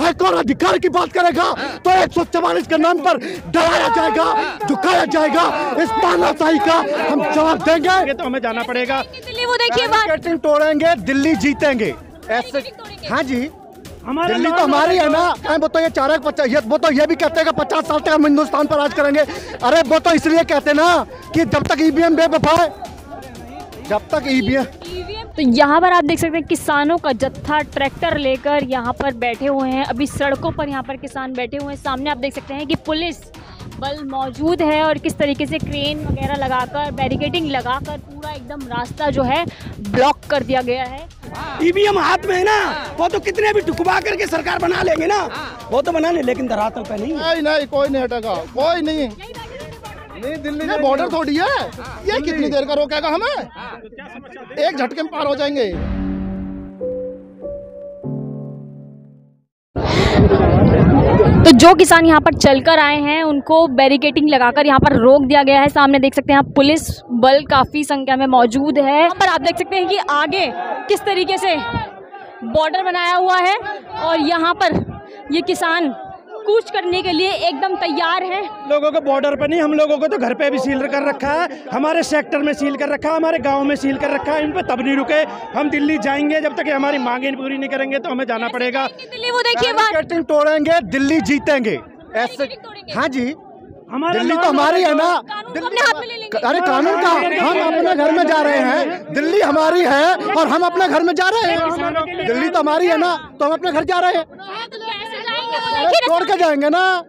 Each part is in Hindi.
है कौन अधिकार की बात करेगा तो 144 के नाम पर डराया जाएगा, झुकाया जाएगा। इस तानाशाही का हम जवाब देंगे। तो हमें जाना पड़ेगा। दिल्ली वो देखिए बात तोड़ेंगे, दिल्ली जीतेंगे ऐसे। हाँ जी, दिल्ली तो हमारी है ना। वो तो ये वो तो ये भी कहते हैं कि 50 साल तक हम हिंदुस्तान पर राज करेंगे। अरे वो तो इसलिए कहते ना कि जब तक ईवीएम बेवफा है, जब तक ईवीएम। तो यहाँ पर आप देख सकते हैं किसानों का जत्था ट्रैक्टर लेकर यहाँ पर बैठे हुए हैं। अभी सड़कों पर यहाँ पर किसान बैठे हुए हैं। सामने आप देख सकते हैं कि पुलिस बल मौजूद है और किस तरीके से क्रेन वगैरह लगाकर बैरिकेडिंग लगाकर पूरा एकदम रास्ता जो है ब्लॉक कर दिया गया है। ईवीएम हाथ में है ना, वो तो कितने भी टुकवा करके सरकार बना लेंगे ना, वो तो बना ले, लेकिन धरातल पे नहीं। नहीं कोई नहीं हटेगा, कोई नहीं। दिल्ली में बॉर्डर थोड़ी है, ये कितनी देर का रोकेगा हमें? एक झटके में पार हो जाएंगे। तो जो किसान यहाँ पर चलकर आए हैं उनको बैरिकेडिंग लगाकर यहाँ पर रोक दिया गया है। सामने देख सकते हैं आप पुलिस बल काफ़ी संख्या में मौजूद है। यहाँ पर आप देख सकते हैं कि आगे किस तरीके से बॉर्डर बनाया हुआ है और यहाँ पर ये किसान कूच करने के लिए एकदम तैयार है। लोगों को बॉर्डर पे नहीं, हम लोगों को तो घर पे भी सील कर रखा है, हमारे सेक्टर में सील कर रखा है, हमारे गांव में सील कर रखा है। इन पे तब नहीं रुके, हम दिल्ली जाएंगे जब तक हमारी मांगें पूरी नहीं करेंगे तो हमें जाना पड़ेगा। दिल्ली वो देखिए बात तोड़ेंगे, दिल्ली जीतेंगे ऐसे। हाँ जी, दिल्ली तो हमारी है ना। अरे कानून का हम अपने घर में जा रहे हैं, दिल्ली हमारी है और हम अपने घर में जा रहे हैं। दिल्ली तो हमारी है ना, तो हम अपने घर जा रहे हैं। तोड़ के जाएंगे ना,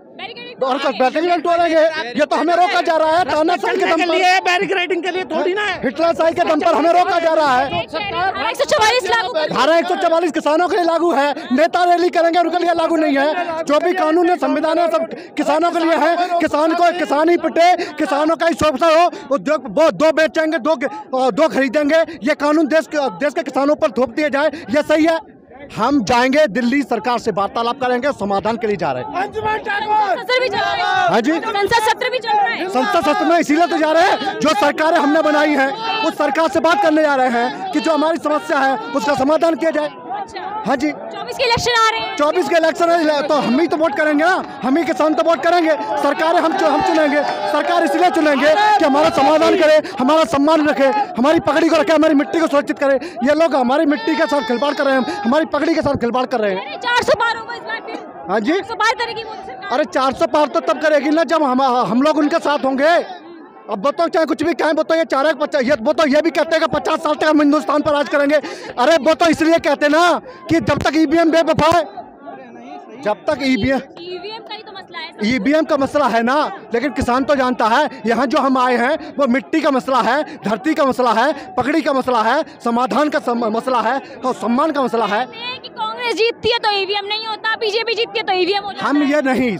और बैरिकेडिंग तोड़ेंगे। ये तो हमें रोका जा रहा है तानाशाही के दम पर, बैरिकेडिंग के लिए थोड़ी ना है, हिटलरशाही के दम पर हमें रोका जा रहा है। 144 किसानों के लिए लागू है। नेता रैली करेंगे उनके लिए लागू नहीं है। जो भी कानून है, संविधान है, सब किसानों के लिए है। किसान को किसान ही पिटे, किसानों का ही शोषण हो, उद्योग वो दो बेचेंगे, दो खरीदेंगे। ये कानून देश के किसानों पर थोप दिया जाए, ये सही है? हम जाएंगे दिल्ली, सरकार से वार्तालाप करेंगे, समाधान के लिए जा रहे हैं। हाँ जी, संसद सत्र भी चल रहा है। संसद सत्र में इसीलिए तो जा रहे हैं, जो सरकारें हमने बनाई हैं उस सरकार से बात करने जा रहे हैं कि जो हमारी समस्या है उसका समाधान किया जाए। हाँ जी, 24 के इलेक्शन आ रहे हैं। 24 के इलेक्शन है तो हम ही तो वोट करेंगे ना, हम ही किसान तो वोट करेंगे। सरकारें हम चुनेंगे। सरकार इसलिए चुनेंगे कि हमारा समाधान करे, हमारा सम्मान रखे, हमारी पगड़ी को रखे, हमारी मिट्टी को सुरक्षित करे। ये लोग हमारी मिट्टी के साथ खिलवाड़ कर रहे हैं, हमारी पगड़ी के साथ खिलवाड़ कर रहे हैं। 400 पार होगा इस बार फिर। हाँ जी, 400 पार करेगी मोदी सरकार। अरे 400 पार तो तब करेगी ना जब हम लोग उनके साथ होंगे। अब वो तो चाहे कुछ भी कहें, वो तो ये भी कहते हैं कि 50 साल तक हम हिंदुस्तान पर राज करेंगे। अरे वो तो इसलिए कहते ना कि जब तक ईवीएम बेवफा है, जब तक ईवीएम का ही तो मसला है। ईवीएम का मसला है ना, लेकिन किसान तो जानता है यहाँ जो हम आए हैं वो मिट्टी का मसला है, धरती का मसला है, पकड़ी का मसला है, समाधान का मसला है और सम्मान का मसला है। कि कांग्रेस जीतती है तो ईवीएम नहीं होता, बीजेपी जीतती है तो ईवीएम हो जाता है। हम ये नहीं,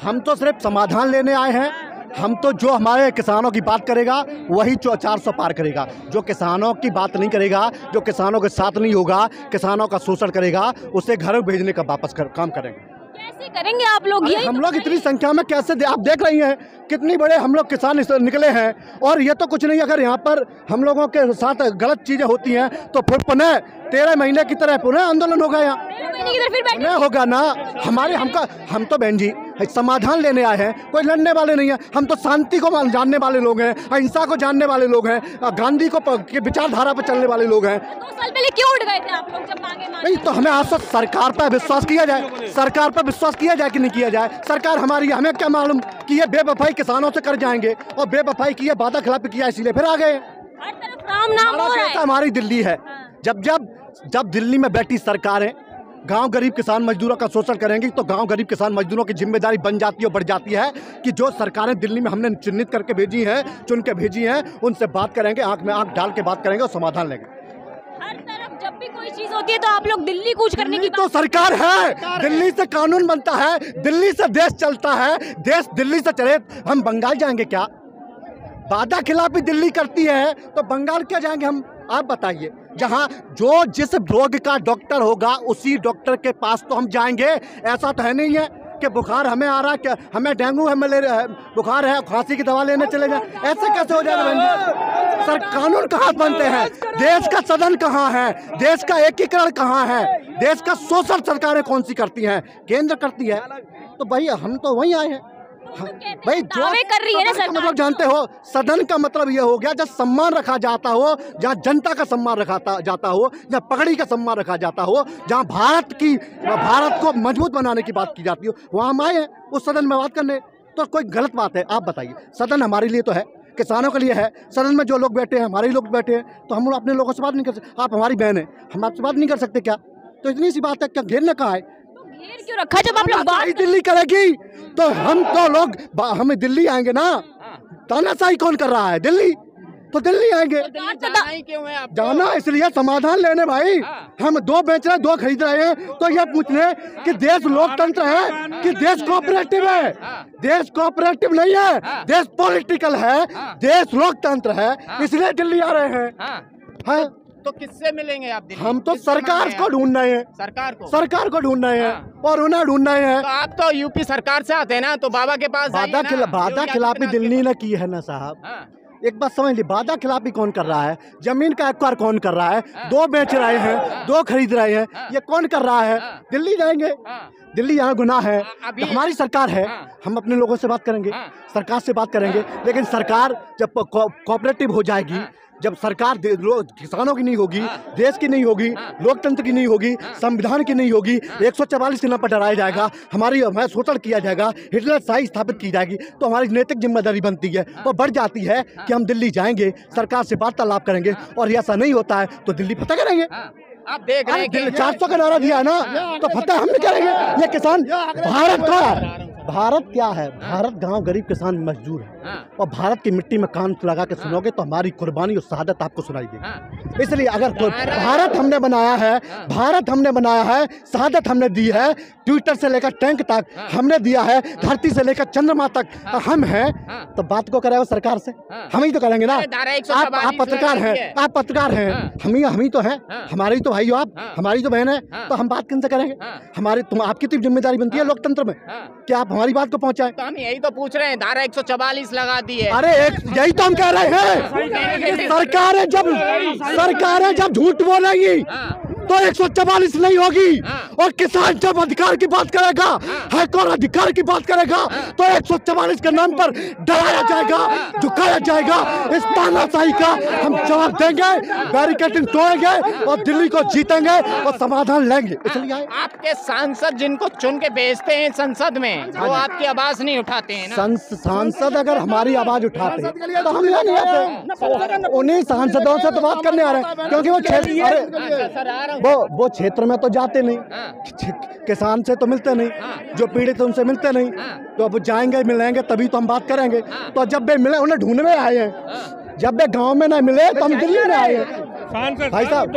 हम तो सिर्फ समाधान लेने आए हैं। हम तो जो हमारे किसानों की बात करेगा वही 400 पार करेगा। जो किसानों की बात नहीं करेगा, जो किसानों के साथ नहीं होगा, किसानों का शोषण करेगा, उसे घर भेजने का वापस काम करेंगे। कैसे करेंगे आप लोग? ये हम लोग इतनी संख्या में कैसे, आप देख रही हैं कितनी बड़े हम लोग किसान निकले हैं। और ये तो कुछ नहीं, अगर यहाँ पर हम लोगों के साथ गलत चीजें होती हैं तो फिर पुनः 13 महीने की तरह पुनः आंदोलन होगा। यहाँ नहीं होगा ना। हम तो बहन जी समाधान लेने आए हैं, कोई लड़ने वाले नहीं है। हम तो शांति को जानने वाले लोग हैं, अहिंसा को जानने वाले लोग हैं, गांधी के विचारधारा पर चलने वाले लोग हैं। 2 साल पहले क्यों उठ गए थे आप लोग जब मांगे? नहीं तो हमें आज तक सरकार पर विश्वास किया जाए, सरकार पर विश्वास किया जाए कि नहीं किया जाए। सरकार हमारी, हमें क्या मालूम कि ये बेवफाई किसानों से कर जाएंगे, और बेवफाई की वादा खिलाफी किया इसीलिए फिर आ गए। हर तरफ राम नाम हो रहा है। हमारी दिल्ली है। जब दिल्ली में बैठी सरकारें गांव गरीब किसान मजदूरों का शोषण करेंगी तो गांव गरीब किसान मजदूरों की जिम्मेदारी बन जाती है और बढ़ जाती है कि जो सरकारें दिल्ली में हमने चिन्हित करके भेजी हैं, चुन के भेजी हैं, उनसे बात करेंगे, आंख में आंख डाल के बात करेंगे और समाधान लेंगे। हर तरफ जब भी कोई चीज होती है तो आप लोग दिल्ली कूच करने की तो सरकार है, दिल्ली से कानून बनता है, दिल्ली से देश चलता है। देश दिल्ली से चले, हम बंगाल जाएंगे क्या? वादा खिलाफी दिल्ली करती है तो बंगाल क्या जाएंगे हम? आप बताइए। जहां जिस रोग का डॉक्टर होगा उसी डॉक्टर के पास तो हम जाएंगे, ऐसा तो है नहीं है। कि बुखार हमें आ रहा है, कि हमें डेंगू है, मलेरिया है, बुखार है, खांसी की दवा लेने चले जाए, ऐसे कैसे हो जाएगा बहन जी? सर कानून कहाँ बनते हैं? देश का सदन कहाँ है? देश का एकीकरण कहाँ है? देश का शोषण सरकारें कौन सी करती हैं? केंद्र करती है। तो भाई हम तो वहीं आए हैं भाई, जो दावे कर रही है ना सरकार। मतलब जानते हो, सदन का मतलब ये हो गया जहाँ सम्मान रखा जाता हो, जहाँ जनता का सम्मान रखा जाता हो, जहाँ पगड़ी का सम्मान रखा जाता हो, जहाँ भारत को मजबूत बनाने की बात की जाती हो, वहाँ हम आए हैं उस सदन में बात करने। तो कोई गलत बात है? आप बताइए। सदन हमारे लिए तो है, किसानों के लिए है। सदन में जो लोग बैठे हैं हमारे लोग बैठे हैं, तो हम अपने लोगों से बात नहीं कर सकते? आप हमारी बहन है, हम आपसे बात नहीं कर सकते क्या? तो इतनी सी बात है, क्या घेरने कहाँ है? घेर क्यों रखा? जब आप लोग बात दिल्ली करेगी तो हम तो लोग हमें दिल्ली आएंगे ना। तानाशाही कौन कर रहा है? दिल्ली, तो दिल्ली आएंगे। जाना इसलिए समाधान लेने भाई। हम 2 बेच रहे, 2 खरीद रहे हैं, तो ये पूछने कि देश लोकतंत्र है कि देश कोऑपरेटिव है? देश कोऑपरेटिव नहीं है, देश पॉलिटिकल है, देश लोकतंत्र है, इसलिए दिल्ली आ रहे हैं। तो किससे मिलेंगे आप दिल्ली? हम तो सरकार को ढूंढ रहे हैं, सरकार को ढूंढ रहे हैं और उन्हें ढूंढ रहे हैं। तो आप तो यूपी सरकार से आते हैं ना, तो बाबा के पास वादा खिलाफी दिल्ली ने की है ना साहब। एक बात समझ ली, वादा खिलाफी कौन कर रहा है? जमीन का एक्वायर कौन कर रहा है? 2 बेच रहे हैं, 2 खरीद रहे हैं, ये कौन कर रहा है? दिल्ली जाएंगे। दिल्ली यहाँ गुनाह है। हमारी सरकार है, हम अपने लोगों से बात करेंगे, सरकार से बात करेंगे, लेकिन सरकार जब कोऑपरेटिव हो जाएगी, जब सरकार किसानों की नहीं होगी, देश की नहीं होगी, लोकतंत्र की नहीं होगी, संविधान की नहीं होगी, 144 के नाम पर डराया जाएगा, हमारा शोषण किया जाएगा, हिटलर शाही स्थापित की जाएगी, तो हमारी नैतिक जिम्मेदारी बनती है, वो बढ़ जाती है कि हम दिल्ली जाएंगे, सरकार से वार्तालाप करेंगे, और ऐसा नहीं होता है तो दिल्ली फतह करेंगे। आप देख रहे हैं 400 का नारा दिया है ना, तो फतह हम भी करेंगे। ये किसान भारत का, भारत क्या है? भारत गांव गरीब किसान मजदूर है, और भारत की मिट्टी में कान लगा के सुनोगे तो हमारी कुर्बानी और शहादत आपको सुनाई देगी। इसलिए अगर भारत हमने बनाया है, भारत हमने बनाया है, शहादत हमने दी है, ट्विटर से लेकर टैंक तक हमने दिया है, धरती से लेकर चंद्रमा तक हम हैं, तो बात को करेगा सरकार से, हम ही तो करेंगे ना। आप पत्रकार हैं, आप पत्रकार हैं, हम ही तो हैं, हमारी तो भाई हो आप, हमारी तो बहन है, तो हम बात किनसे करेंगे? आपकी तो जिम्मेदारी बनती है लोकतंत्र में कि आप हमारी बात को पहुंचाएं। तो हम यही तो पूछ रहे हैं, धारा 144 लगा दी है। अरे यही तो हम कह रहे हैं, सरकारें जब झूठ बोलेगी तो 144 नहीं होगी, और किसान जब अधिकार की बात करेगा, हक और अधिकार की बात करेगा, तो 144 के नाम पर डराया जाएगा, झुकाया जाएगा। इस तानाशाही का हम जवाब देंगे, बैरिकेडिंग तोड़ेंगे और दिल्ली को जीतेंगे और समाधान लेंगे। इसलिए आपके सांसद जिनको चुन के भेजते हैं संसद में, वो आपकी आवाज नहीं उठाते हैं ना? सांसद अगर हमारी आवाज उठाते हैं तो हम यहाँ नहीं आते, उन्हीं सांसदों से तो बात करने आ रहे हैं, क्योंकि वो क्षेत्र में तो जाते नहीं, किसान से तो मिलते नहीं, जो पीड़ित उनसे मिलते नहीं, तो अब जाएंगे मिलेंगे तभी तो हम बात करेंगे। तो जब वे मिले, उन्हें ढूंढने आए हैं, जब वे गांव में ना मिले तो हम दिल्ली में आए हैं। भाई साहब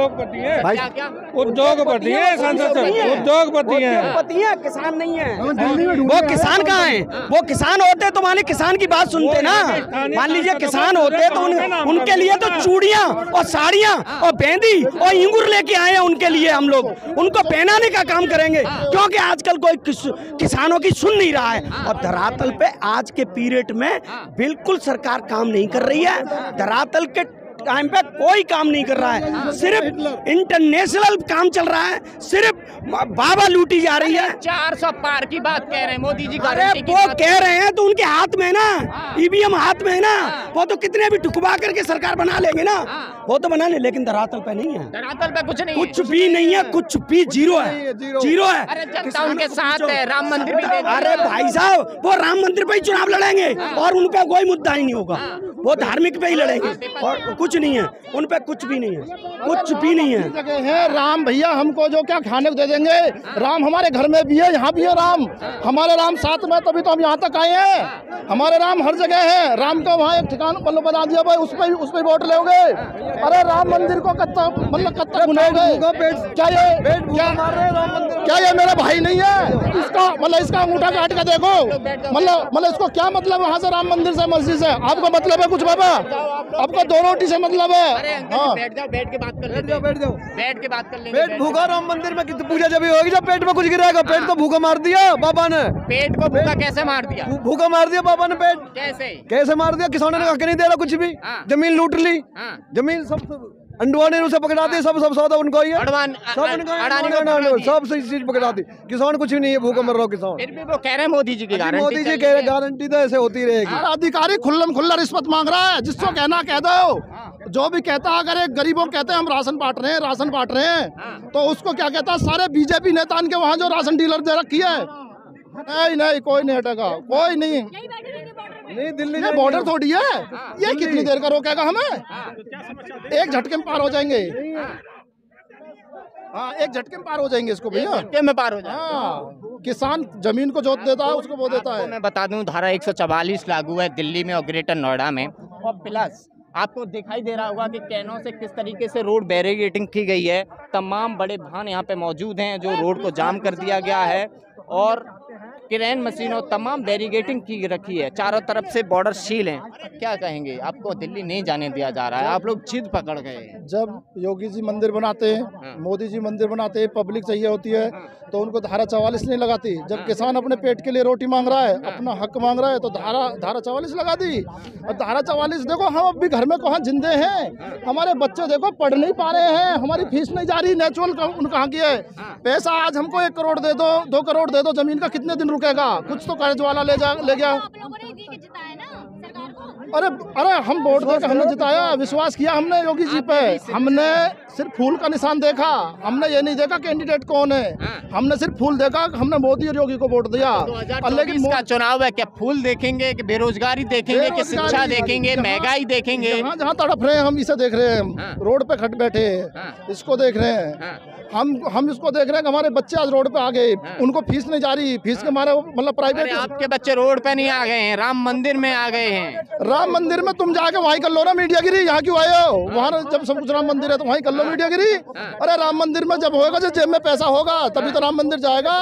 उद्योगपति है, सांसद उद्योगपति है, किसान नहीं है। वो किसान कहाँ है? वो किसान होते तो माने किसान की बात सुनते ना। मान लीजिए किसान होते तो उनके लिए तो चूड़ियाँ और साड़ियाँ और बेंदी और इंगूर लेके आए हैं, उनके लिए हम लोग उनको पहनाने का काम करेंगे, क्योंकि आजकल कोई किसानों की सुन नहीं रहा है। और धरातल पे आज के पीरियड में बिल्कुल सरकार काम नहीं कर रही है, धरातल के टाइम पे कोई काम नहीं कर रहा है, सिर्फ इंटरनेशनल काम चल रहा है, सिर्फ बाबा लूटी जा रही है। 400 पार की बात कह रहे हैं मोदी जी। अरे वो कह रहे हैं तो उनके हाथ में है ना, ईवीएम हाथ में है ना, वो तो कितने भी टुकवा करके सरकार बना लेंगे ना, वो तो बना ले, लेकिन धरातल पे नहीं है, धरातल पे कुछ नहीं, कुछ भी नहीं है, कुछ भी जीरो है, जीरो है। अरे जनता उनके साथ है, राम मंदिर भी दे। अरे भाई साहब, वो राम मंदिर पे ही चुनाव लड़ेंगे और उन पे कोई मुद्दा ही नहीं होगा, वो धार्मिक पे ही लड़ेंगे, और कुछ नहीं है उन पे, कुछ भी नहीं है, कुछ भी नहीं है। जगह है राम भैया, हमको जो क्या खाने को दे देंगे, राम हमारे घर में भी है, यहाँ भी है राम, हमारे राम साथ में, तभी तो हम यहाँ तक आए हैं। हमारे राम हर जगह है, राम को वहाँ एक ठिकाना मतलब बता दिया भाई, उस पे वोट लोगे। अरे राम मंदिर को कत्ता बुलाओगे? क्या ये मेरा भाई नहीं है? इसका अंगूठा काट के देखो, मतलब इसको क्या मतलब वहाँ से राम मंदिर से, मस्जिद से आपको मतलब है कुछ? कुछ बाबा, आपको 2 रोटी से मतलब है। हाँ बैठ जाओ, बैठ के बात कर लेंगे, बैठ जाओ। बैठ के बात कर लेंगे। पेट भूखा राम मंदिर में कितनी पूजा जब होगी जब पेट में कुछ गिरेगा। पेट तो भूखा मार दिया बाबा ने। पेट को भूखा कैसे मार दिया? भूखा मार दिया बाबा ने पेट। कैसे मार दिया? किसानों ने हक नहीं दे रहा कुछ भी। जमीन लूट ली, जमीन सब अंडवाणी ने उसे पकड़ा दी, सब सौदा उनको ही है, सब चीज पकड़ा दी। किसान कुछ भी नहीं है, भूखा मर रहा किसान। फिर भी वो कह रहे हैं मोदी जी की गारंटी, मोदी जी कह रहे गारंटी तो ऐसे होती रहेगी। अधिकारी खुल्लम खुल्ला रिश्वत मांग रहा है, जिसको कहना कह दो। जो भी कहता है, अगर एक गरीबों कहते हैं हम राशन बांट रहे हैं, राशन बांट रहे हैं, तो उसको क्या कहता है, सारे बीजेपी नेता के वहाँ जो राशन डीलर दे रखी है। नहीं कोई नहीं हटेगा, कोई नहीं दिल्ली में बॉर्डर थोड़ी है, ये कितनी देर का रोकेगा हमें? एक झटके में पार हो जाएंगे। हाँ, एक झटके में पार हो जाएंगे इसको भैया, झटके में पार हो जाएंगे। हाँ, किसान जमीन को जोत देता है, उसको वो देता है। मैं बता दूं, धारा 144 लागू है दिल्ली में और ग्रेटर नोएडा में। और प्लस आपको दिखाई दे रहा होगा कि कैनों से किस तरीके से रोड बैरिकेडिंग की गई है। तमाम बड़े वाहन यहाँ पे मौजूद हैं जो रोड को जाम कर दिया गया है, और क्रेन मशीनों तमाम बैरिकेडिंग की रखी है। चारों तरफ से बॉर्डर सील है। क्या कहेंगे? आपको दिल्ली नहीं जाने दिया जा रहा है, आप लोग जिद पकड़ गए। जब योगी जी मंदिर बनाते हैं, मोदी जी मंदिर बनाते हैं, पब्लिक चाहिए होती है, तो उनको धारा 44 नहीं लगाती। जब किसान अपने पेट के लिए रोटी मांग रहा है, अपना हक मांग रहा है, तो धारा 44 लगा दी। और धारा 44 देखो, हम अब भी घर में कहाँ जिंदे हैं, हमारे बच्चे देखो पढ़ नहीं पा रहे हैं, हमारी फीस नहीं जा रही, नेचुरल कहाँ की है। पैसा आज हमको 1 करोड़ दे दो, 2 करोड़ दे दो, जमीन का कितने दिन रुकेगा? कुछ तो कर्ज वाला ले गया। अरे हम वोट देकर हमने जिताया, विश्वास किया हमने योगी जी पे। हमने सिर्फ फूल का निशान देखा, हमने ये नहीं देखा कैंडिडेट कौन है, हमने सिर्फ फूल देखा, हमने मोदी और योगी को वोट दिया। लेकिन इसका चुनाव है, क्या फूल देखेंगे कि बेरोजगारी देखेंगे कि शिक्षा देखेंगे, महंगाई देखेंगे? जहाँ तड़प रहे हैं हम इसे देख रहे हैं, रोड पे खट बैठे इसको देख रहे हैं। हम इसको देख रहे हैं कि हमारे बच्चे आज रोड पे आ गए, उनको फीस नहीं जा रही, फीस के मारे मतलब प्राइवेट। आपके बच्चे रोड पे नहीं आ गए हैं, राम मंदिर में आ गए हैं। राम मंदिर में तुम जाके वहीं कर लो ना मीडियागिरी, यहाँ क्यों आए हो? वहाँ जब सब कुछ राम मंदिर है तो वहीं कर लो मीडियागिरी। अरे राम मंदिर में जब होगा, जब जेब में पैसा होगा तभी तो राम मंदिर जाएगा।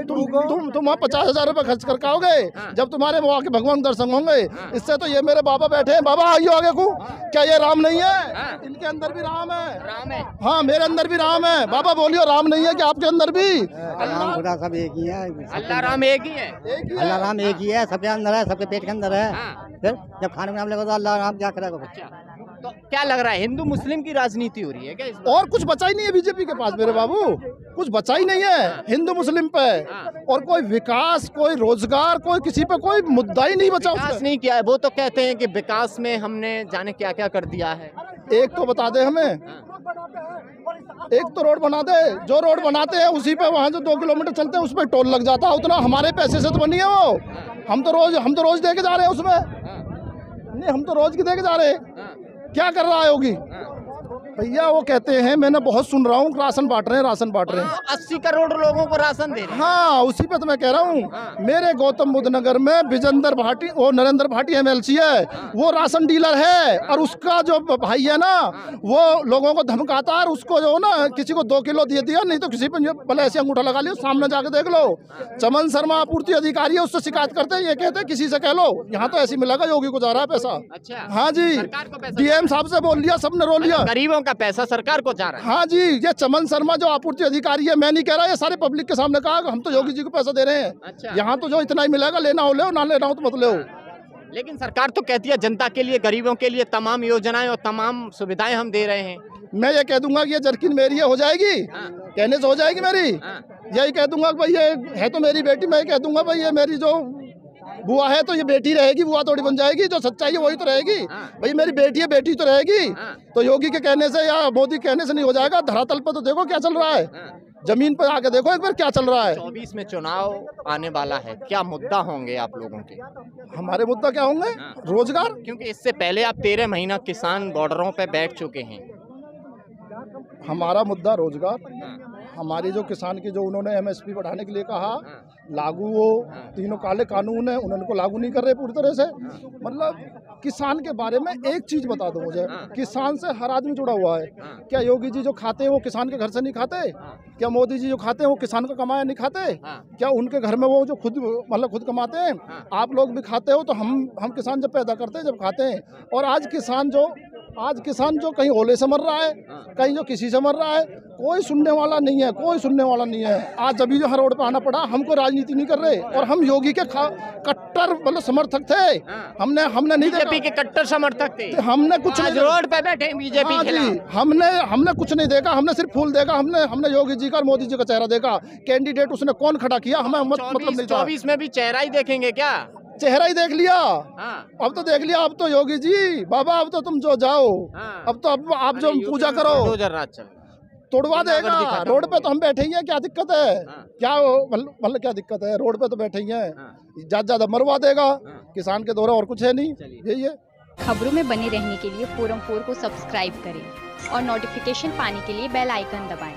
तुम वहाँ 50,000 रुपए खर्च करके आओगे, जब तुम्हारे वहाँ के भगवान दर्शन होंगे। इससे तो ये मेरे बाबा बैठे हैं, बाबा आइयो आगे को, क्या ये राम नहीं है? इनके अंदर भी राम है। हाँ, मेरे अंदर भी राम है। बाबा बोलियो, राम नहीं है कि आपके अंदर भी? राम खुदा सब एक ही है, अल्लाह राम एक ही है, अल्लाह राम एक ही है, सबके अंदर है, सबके पेट के अंदर है। फिर जब खाने में नाम लगेगा तो अल्लाह राम क्या करेगा? तो क्या लग रहा है, हिंदू मुस्लिम की राजनीति हो रही है क्या इस बार? और कुछ बचा ही नहीं है बीजेपी के पास मेरे बाबू, कुछ बचा ही नहीं है हिंदू मुस्लिम पे। और कोई विकास, कोई रोजगार, कोई किसी पे कोई मुद्दा ही नहीं बचा। विकास नहीं किया है। वो तो कहते हैं कि विकास में हमने जाने क्या क्या कर दिया है। एक तो बता दे हमें, एक तो रोड बना दे। जो रोड बनाते हैं उसी पे वहाँ जो 2 किलोमीटर चलते हैं उस पर टोल लग जाता है, उतना हमारे पैसे से तो बनी है वो। हम तो रोज दे के जा रहे हैं उसमें, नहीं हम तो रोज की दे के जा रहे हैं। क्या कर रहा है योगी भैया? वो कहते हैं, मैंने बहुत सुन रहा हूँ, राशन बांट रहे हैं। 80 करोड़ लोगों को राशन दे रहे हैं। हाँ, उसी पे तो मैं कह रहा हूँ। मेरे गौतम बुद्ध नगर में विजेंद्र भाटी, वो नरेंद्र भाटी MLC है, वो राशन डीलर है। और उसका जो भाई है ना, वो लोगों को धमकाता है, और उसको जो ना किसी को 2 किलो दे दिया, नहीं तो किसी पे भले ऐसे अंगूठा लगा लिया। सामने जाके देख लो, चमन शर्मा आपूर्ति अधिकारी है, उससे शिकायत करते हैं। ये कहते हैं किसी से कह लो, यहाँ तो ऐसी मिलेगा, योगी को जा रहा है पैसा। अच्छा, हाँ जी, DM साहब से बोल लिया, सबने रो लिया। गरीबों का पैसा सरकार को जा रहा है। हाँ जी, ये चमन शर्मा जो आपूर्ति अधिकारी है, मैं नहीं कह रहा, ये सारे पब्लिक के सामने कहा, हम तो योगी जी को पैसा दे रहे हैं। अच्छा। यहाँ तो जो इतना ही मिलेगा, लेना हो ले, ना लेना हो तो मत ले। लेकिन सरकार तो कहती है जनता के लिए, गरीबों के लिए तमाम योजनाएं और तमाम सुविधाएं हम दे रहे हैं। मैं ये कह दूंगा कि ये जर्किन मेरी है, हो जाएगी? कहने से हो जाएगी मेरी? यही कह दूंगा कि भाई ये है तो मेरी बेटी, मैं कह दूंगा भाई ये मेरी जो बुआ है तो ये बेटी रहेगी, बुआ थोड़ी बन जाएगी। जो सच्चाई है वही तो रहेगी। भाई मेरी बेटी है, बेटी तो रहेगी। तो योगी के कहने से या मोदी के कहने से नहीं हो जाएगा। धरातल पर तो देखो क्या चल रहा है, जमीन पर आके देखो एक बार क्या चल रहा है। 24 में चुनाव आने वाला है, क्या मुद्दा होंगे आप लोगों के? हमारे मुद्दा क्या होंगे? रोजगार। क्योंकि इससे पहले आप 13 महीना किसान बॉर्डरों पे बैठ चुके हैं। हमारा मुद्दा रोजगार। हमारी जो किसान की जो उन्होंने एमएसपी बढ़ाने के लिए कहा लागू हो, तीनों काले कानून है उनको लागू नहीं कर रहे पूरी तरह से। मतलब किसान के बारे में एक चीज़ बता दो मुझे, किसान से हर आदमी जुड़ा हुआ है। क्या योगी जी जो खाते हैं वो किसान के घर से नहीं खाते? क्या मोदी जी जो खाते हैं वो किसान का कमाया नहीं खाते? क्या उनके घर में वो जो खुद कमाते हैं आप लोग भी खाते हो? तो हम किसान जब पैदा करते हैं जब खाते हैं। और आज किसान जो कहीं ओले से मर रहा है, कहीं जो किसी से मर रहा है, कोई सुनने वाला नहीं है, कोई सुनने वाला नहीं है। आज अभी जो हर रोड पे आना पड़ा, हमको राजनीति नहीं कर रहे और हम योगी के कट्टर मतलब समर्थक थे। हमने नहीं देखा बीजेपी के कट्टर समर्थक थे, हमने कुछ नहीं रोड पे बैठे बीजेपी हाँ के जी, हमने कुछ नहीं देखा, हमने सिर्फ फूल देखा। हमने योगी जी का और मोदी जी का चेहरा देखा। कैंडिडेट उसने कौन खड़ा किया हमें मतलब नहीं था। 24 में भी चेहरा ही देखेंगे क्या? चेहरा ही देख लिया। अब तो देख लिया। अब तो योगी जी बाबा अब तो तुम जो जाओ, अब तो अब आप जो पूजा करो तोड़वा देगा। रोड पे तो हम बैठे ही हैं, क्या दिक्कत है? क्या मतलब क्या दिक्कत है? रोड पे तो बैठे ही हैं, ज्यादा मरवा देगा। किसान के दौरा और कुछ है नहीं, यही है। खबरों में बने रहने के लिए फोरम 4 को सब्सक्राइब करें और नोटिफिकेशन पाने के लिए बेल आइकन दबाएं।